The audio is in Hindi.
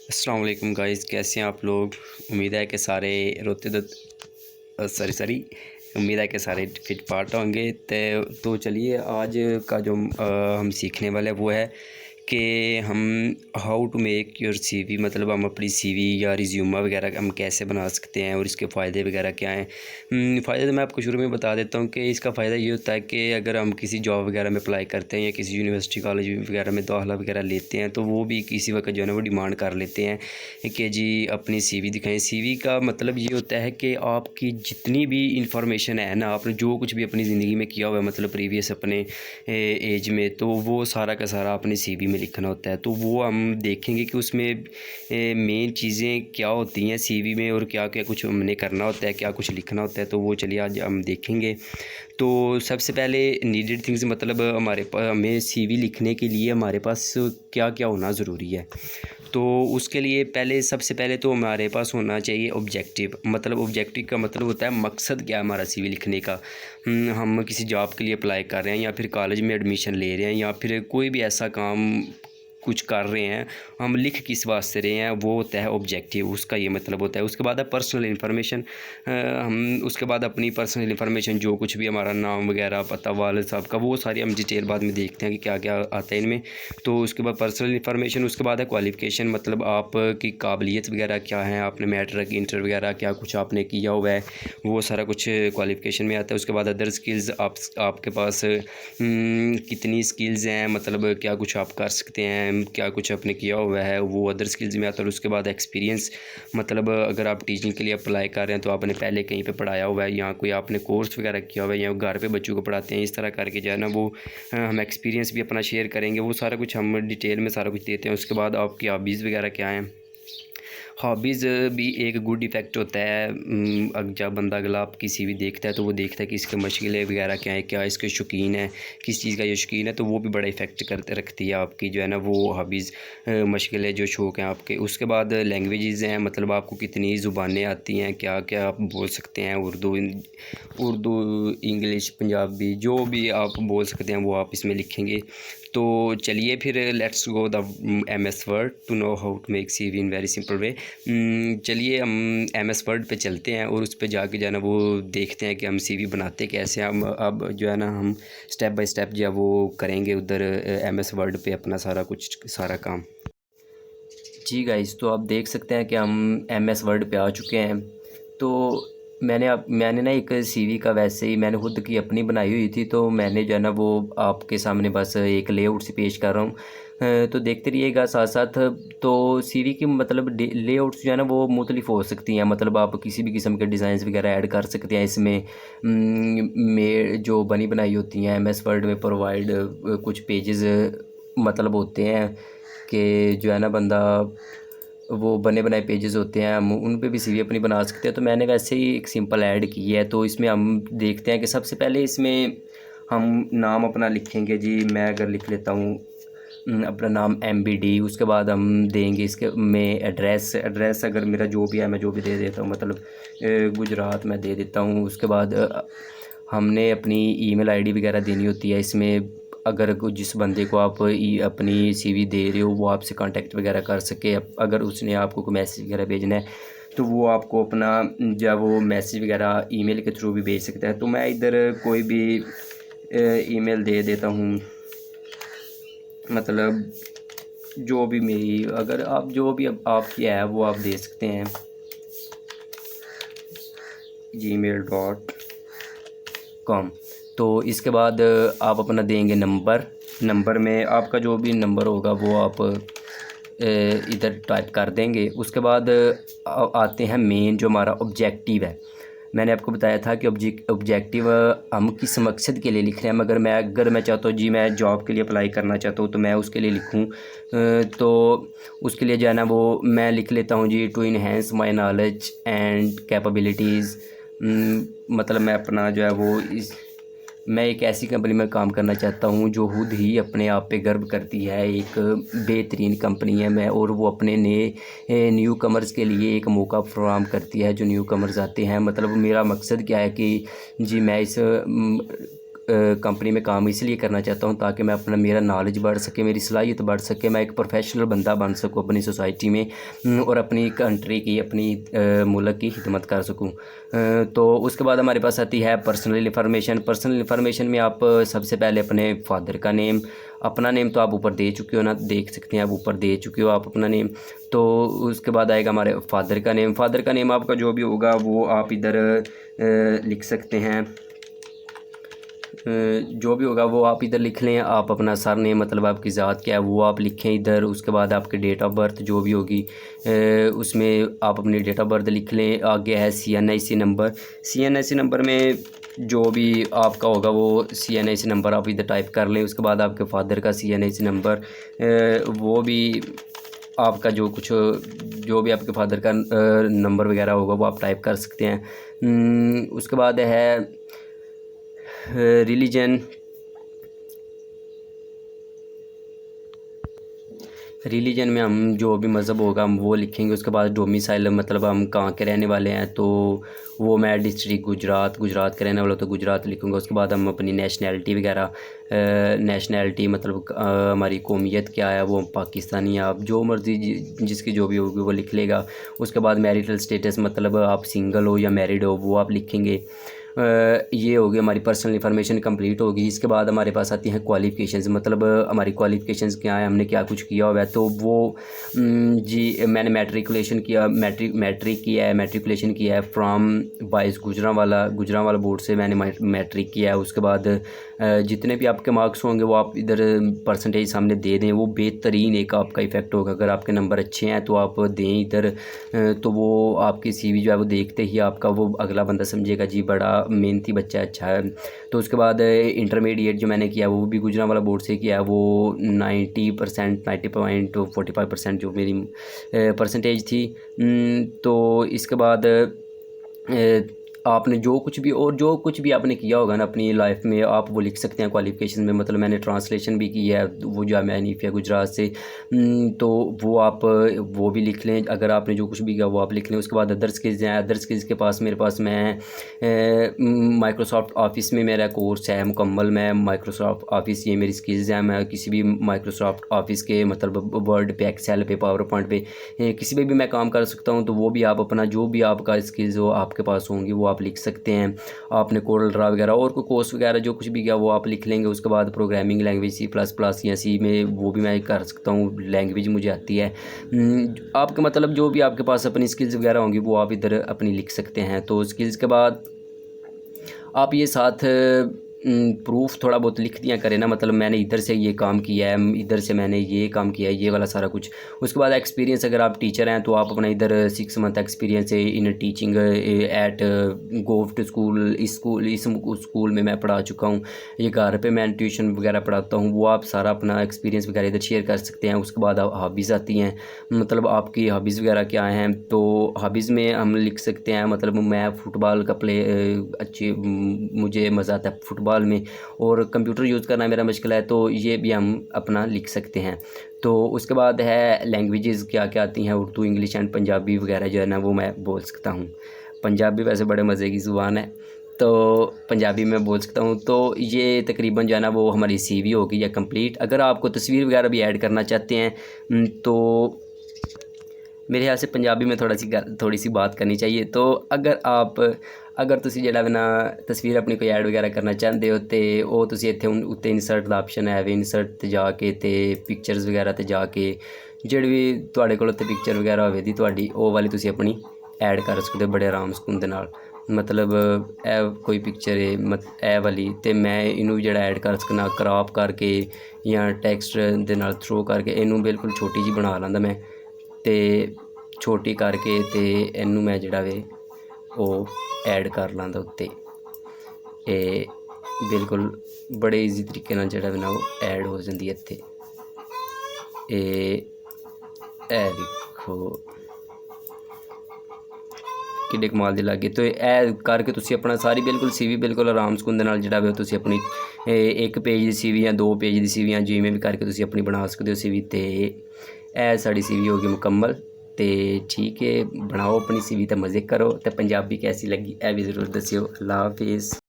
अस्सलाम वालेकुम गाइस, कैसे हैं आप लोग। उम्मीद है कि सारे रोते सॉरी उम्मीद है कि सारे फिट फाट होंगे। तो चलिए आज का जो हम सीखने वाले हैं वो है कि हम how to make your CV, मतलब हम अपनी सीवी या रिज्यूमा वगैरह हम कैसे बना सकते हैं और इसके फ़ायदे वगैरह क्या हैं। फ़ायदे तो मैं आपको शुरू में बता देता हूँ कि इसका फ़ायदा ये होता है कि अगर हम किसी जॉब वगैरह में अप्लाई करते हैं या किसी यूनिवर्सिटी कॉलेज वगैरह में दाखिला वगैरह लेते हैं तो वो भी किसी वक्त जो है ना वो डिमांड कर लेते हैं कि जी अपनी सीवी दिखाएं। सीवी का मतलब ये होता है कि आपकी जितनी भी इंफॉर्मेशन है ना, आपने जो कुछ भी अपनी ज़िंदगी में किया हुआ है, मतलब प्रीवियस अपने एज में, तो वो सारा का सारा अपनी सीवी में लिखना होता है। तो वो हम देखेंगे कि उसमें मेन चीज़ें क्या होती हैं सीवी में और क्या क्या कुछ हमने करना होता है, क्या कुछ लिखना होता है। तो वो चलिए आज हम देखेंगे। तो सबसे पहले नीडेड थिंग्स, मतलब हमारे पास हमें सीवी लिखने के लिए हमारे पास क्या क्या होना ज़रूरी है। तो उसके लिए सबसे पहले तो हमारे पास होना चाहिए ऑब्जेक्टिव। मतलब ऑब्जेक्टिव का मतलब होता है मकसद क्या है हमारा सीवी लिखने का। हम किसी जॉब के लिए अप्लाई कर रहे हैं या फिर कॉलेज में एडमिशन ले रहे हैं या फिर कोई भी ऐसा काम कुछ कर रहे हैं, हम लिख किस वास्ते रहे हैं, वो होता है ऑब्जेक्टिव। उसका ये मतलब होता है। उसके बाद है पर्सनल इन्फॉर्मेशन। हम उसके बाद अपनी पर्सनल इन्फॉर्मेशन, जो कुछ भी हमारा नाम वगैरह, पता, वालिद साहब का, वो सारी हम डिटेल बाद में देखते हैं कि क्या क्या आता है इनमें। तो उसके बाद पर्सनल इन्फॉर्मेशन। उसके बाद है क्वालिफ़िकेशन, मतलब आपकी काबिलियत वगैरह क्या है, आपने मैट्रिक इंटर वगैरह क्या कुछ आपने किया हुआ है, वो सारा कुछ क्वालिफ़िकेशन में आता है। उसके बाद अदर स्किल्स, आपके पास कितनी स्किल्स हैं, मतलब क्या कुछ आप कर सकते हैं, क्या कुछ आपने किया हुआ है, वो अदर स्किल्स में आता है। और उसके बाद एक्सपीरियंस, मतलब अगर आप टीचिंग के लिए अप्लाई कर रहे हैं तो आपने पहले कहीं पे पढ़ाया हुआ है या कोई आपने कोर्स वगैरह किया हुआ है या घर पे बच्चों को पढ़ाते हैं, इस तरह करके जो है ना वो हम एक्सपीरियंस भी अपना शेयर करेंगे। वो सारा कुछ हम डिटेल में सारा कुछ देते हैं। उसके बाद आपकी हॉबीज़ वगैरह क्या हैं। हॉबीज़ भी एक गुड इफ़ेक्ट होता है। जब बंदा अगला आपकी सीवी देखता है तो वो देखता है कि इसके मशगलें वगैरह क्या है, क्या इसके शौकीन है, किस चीज़ का ये शौकीन है, तो वो भी बड़ा इफ़ेक्ट करते रखती है आपकी जो है ना वो हॉबीज़, मशगलें, जो शौक़ हैं आपके। उसके बाद लैंग्वेजेज़ हैं, मतलब आपको कितनी ज़ुबानें आती हैं, क्या क्या आप बोल सकते हैं। उर्दू, इंग्लिश, पंजाबी, जो भी आप बोल सकते हैं वो आप इसमें लिखेंगे। तो चलिए फिर let's go the MS Word to know how to make CV in very simple way. चलिए हम MS वर्ड पे चलते हैं और उस पे जाके जो है ना वो देखते हैं कि हम सीवी बनाते कैसे हैं। हम अब जो है ना हम स्टेप बाय स्टेप जो है वो करेंगे उधर MS वर्ड पे अपना सारा काम। जी गाइस, तो आप देख सकते हैं कि हम MS वर्ड पे आ चुके हैं। तो मैंने ना एक सीवी का, वैसे ही मैंने खुद की अपनी बनाई हुई थी, तो मैंने जो है ना वो आपके सामने बस एक लेआउट से पेश कर रहा हूँ। तो देखते रहिएगा साथ साथ। तो सीवी की मतलब लेआउट्स जो है ना वो मुख्तलिफ हो सकती हैं, मतलब आप किसी भी किस्म के डिज़ाइंस वगैरह ऐड कर सकते हैं इसमें। में जो बनी बनाई होती हैं MS वर्ड में प्रोवाइड कुछ पेजेस मतलब होते हैं कि जो है ना बंदा, वो बने बनाए पेजेस होते हैं, हम उन पे भी सीवी अपनी बना सकते हैं। तो मैंने वैसे ही एक सिंपल ऐड की है। तो इसमें हम देखते हैं कि सबसे पहले इसमें हम नाम अपना लिखेंगे। जी मैं अगर लिख लेता हूँ अपना नाम MBD। उसके बाद हम देंगे इसके में एड्रेस अगर मेरा जो भी है मैं जो भी दे देता हूँ, मतलब गुजरात मैं दे देता हूँ। उसके बाद हमने अपनी ईमेल आईडी वगैरह देनी होती है इसमें, अगर जिस बंदे को आप अपनी सीवी दे रहे हो वो आपसे कांटेक्ट वगैरह कर सके। अगर उसने आपको कोई मैसेज वगैरह भेजना है तो वो आपको अपना जब वो मैसेज वगैरह ईमेल के थ्रू भी भेज सकता है। तो मैं इधर कोई भी ईमेल दे देता हूँ, मतलब जो भी मेरी, अगर आप जो भी आपकी है वो आप दे सकते हैं, gmail.com। तो इसके बाद आप अपना देंगे नंबर में आपका जो भी नंबर होगा वो आप इधर टाइप कर देंगे। उसके बाद आते हैं मेन जो हमारा ऑब्जेक्टिव है। मैंने आपको बताया था कि ऑब्जेक्टिव हम किस मकसद के लिए लिख रहे हैं। अगर मैं चाहता हूँ जी मैं जॉब के लिए अप्लाई करना चाहता हूँ तो मैं उसके लिए लिखूँ, तो उसके लिए जो है ना वो मैं लिख लेता हूँ जी to enhance my knowledge and capabilities. मतलब मैं अपना जो है वो मैं एक ऐसी कंपनी में काम करना चाहता हूँ जो खुद ही अपने आप पे गर्व करती है, एक बेहतरीन कंपनी है मैं, और वो अपने नए न्यू कमर्स के लिए एक मौका फराहम करती है जो न्यू कमर्स आते हैं। मतलब मेरा मकसद क्या है कि जी मैं इस कंपनी में काम इसलिए करना चाहता हूँ ताकि मैं अपना मेरा नॉलेज बढ़ सके, मेरी सलाहियत बढ़ सके, मैं एक प्रोफेशनल बंदा बन सकूँ अपनी सोसाइटी में और अपनी कंट्री की, अपनी मुल्क की खिदमत कर सकूँ। तो उसके बाद हमारे पास आती है पर्सनल इन्फॉर्मेशन। पर्सनल इन्फॉर्मेशन में आप सबसे पहले अपने फादर का नेम, अपना नेम तो आप ऊपर दे चुके हो ना, देख सकते हैं आप ऊपर दे चुके हो आप अपना नेम। तो उसके बाद आएगा हमारे फादर का नेम। फादर का नेम आपका जो भी होगा वो आप इधर लिख सकते हैं, जो भी होगा वो आप इधर लिख लें। आप अपना सर नेम मतलब आपकी ज़ात क्या है वो आप लिखें इधर। उसके बाद आपकी डेट ऑफ बर्थ जो भी होगी उसमें आप अपनी डेट ऑफ बर्थ लिख लें। आगे है CNIC नंबर। CNIC नंबर में जो भी आपका होगा वो CNIC नंबर आप इधर टाइप कर लें। उसके बाद आपके फादर का CNIC नंबर, वो भी आपका जो भी आपके फादर का नंबर वगैरह होगा वो आप टाइप कर सकते हैं। उसके बाद है रिलीजन में हम जो भी मज़हब होगा हम वो लिखेंगे। उसके बाद डोमिसाइल मतलब हम कहाँ के रहने वाले हैं, तो वो मैं डिस्ट्रिक्ट गुजरात के रहने वाला तो गुजरात लिखूँगा। उसके बाद हम अपनी नेशनैलिटी वगैरह, नेशनैलिटी मतलब हमारी कौमियत क्या है वो पाकिस्तानी, आप जो मर्ज़ी जिसकी जो भी होगी वो लिख लेगा। उसके बाद मैरिटल स्टेटस मतलब आप सिंगल हो या मैरिड हो वो आप लिखेंगे। ये होगी हमारी पर्सनल इन्फॉर्मेशन कंप्लीट होगी। इसके बाद हमारे पास आती हैं क्वालिफ़िकेशंस, मतलब हमारी क्वालिफ़िकेशंस क्या है, हमने क्या कुछ किया हुआ है। तो वो जी मैंने मैट्रिकुलेशन किया है फ्रॉम बाइस गुजरांवाला बोर्ड से मैंने मैट्रिक किया है। उसके बाद जितने भी आपके मार्क्स होंगे वो आप इधर परसेंटेज सामने दे दें, वो बेहतरीन एक आपका इफ़ेक्ट होगा। अगर आपके नंबर अच्छे हैं तो आप दें इधर, तो वो आपकी CV जो है वो देखते ही आपका वो अगला बंदा समझेगा जी बड़ा मेहनती बच्चा है, अच्छा है। तो उसके बाद इंटरमीडिएट जो मैंने किया वो भी गुजरांवाला बोर्ड से किया, वो 90.45% जो मेरी परसेंटेज थी। तो इसके बाद आपने जो कुछ भी आपने किया होगा ना अपनी लाइफ में आप वो लिख सकते हैं क्वालिफ़िकेशन में। मतलब मैंने ट्रांसलेशन भी की है वो जामिया हनीफिया गुजरात से, तो वो आप वो भी लिख लें। अगर आपने जो कुछ भी किया वो आप लिख लें। उसके बाद अदर स्किल्स हैं। अदर स्किल्स के पास मेरे पास मैं माइक्रोसॉफ्ट ऑफिस में मेरा कोर्स है मुकम्मल। मैं माइक्रोसॉफ्ट ऑफिस ये मेरी स्किल्स हैं। मैं किसी भी माइक्रोसॉफ्ट ऑफिस के मतलब वर्ड पे, एक्सेल पे, पावर पॉइंट पे किसी पे भी मैं काम कर सकता हूँ। तो वो भी आप अपना जो भी आपका स्किल्स हो आपके पास होंगी वो आप लिख सकते हैं। आपने कोरल ड्रा वगैरह और कोई कोर्स वगैरह जो कुछ भी किया वो आप लिख लेंगे। उसके बाद प्रोग्रामिंग लैंग्वेज C++ या C में वो भी मैं कर सकता हूँ, लैंग्वेज मुझे आती है। आपके मतलब जो भी आपके पास अपनी स्किल्स वगैरह होंगी वो आप इधर अपनी लिख सकते हैं। तो स्किल्स के बाद आप ये साथ प्रूफ थोड़ा बहुत लिख दिया करें ना, मतलब मैंने इधर से ये काम किया है, इधर से मैंने ये काम किया है, ये वाला सारा कुछ। उसके बाद एक्सपीरियंस, अगर आप टीचर हैं तो आप अपना इधर 6 मंथ एक्सपीरियंस है इन टीचिंग एट गोव्ट स्कूल। इस स्कूल में मैं पढ़ा चुका हूँ, ये घर पे मैं ट्यूशन वगैरह पढ़ाता हूँ, वो आप सारा अपना एक्सपीरियंस वगैरह इधर शेयर कर सकते हैं। उसके बाद हॉबीज़ आती हैं, मतलब आपकी हॉबीज़ वगैरह क्या हैं। तो हॉबीज़ में हम लिख सकते हैं मतलब मैं फ़ुटबॉल का मुझे मज़ा आता है फ़ुटबॉल में, और कंप्यूटर यूज़ करना मेरा मुश्किल है, तो ये भी हम अपना लिख सकते हैं। तो उसके बाद है लैंग्वेजेस क्या क्या आती हैं, उर्दू, इंग्लिश एंड पंजाबी वगैरह जो है ना वो मैं बोल सकता हूँ। पंजाबी वैसे बड़े मज़े की ज़ुबान है तो पंजाबी में बोल सकता हूँ। तो ये तकरीबन जो है ना वो हमारी CV होगी या कंप्लीट। अगर आपको तस्वीर वगैरह भी ऐड करना चाहते हैं तो मेरे ख्याल से पंजाबी में थोड़ी सी बात करनी चाहिए। तो अगर तुसी जेड़ा ना तस्वीर अपनी कोई ऐड वगैरह करना चाहते हो तो वो तुसी इत्थे उत्ते इंसर्ट दा ऑप्शन है, इंसर्ट ते जाके ते पिक्चर्स वगैरह ते जाके जेह्ड़ी भी तुहाडे कोल उत्ते पिक्चर वगैरह होवे दी तुहाडी ओह् वाली तुसी अपनी ऐड कर सकते हो बड़े आराम सकून दे नाल। मतलब ए कोई पिक्चर है ए वाली ते मैं इनू जेड़ा ऐड कर सकना क्रॉप करके या टैक्सट दे नाल थ्रो करके इनू बिल्कुल छोटी जी बना लैंदा मैं, ते छोटी करके ते इनू मैं जेड़ा वे ਉਹ ऐड कर लांदा उत्ते। बिल्कुल बड़े ईजी तरीके नाल जेह्ड़ा ना ओह् ऐड हो जांदी है इत्थे। दिक्खो किड्डे कमाल दे लागे। तो करके तुसी अपना सारी बिल्कुल CV बिल्कुल आराम सकून दे नाल जेह्ड़ा वे तुसी अपनी 1 पेज दी CV या 2 पेज दी CV या जिवें भी करके तुसी अपनी बना सकदे हो CV। ते साड़ी CV होगी मुकम्मल। तो ठीक है, बनाओ अपनी CV ते मज़े करो। तो पंजाबी कैसी लगी ए भी ज़रूर दस्सिओ। अल्लाह हाफिज़।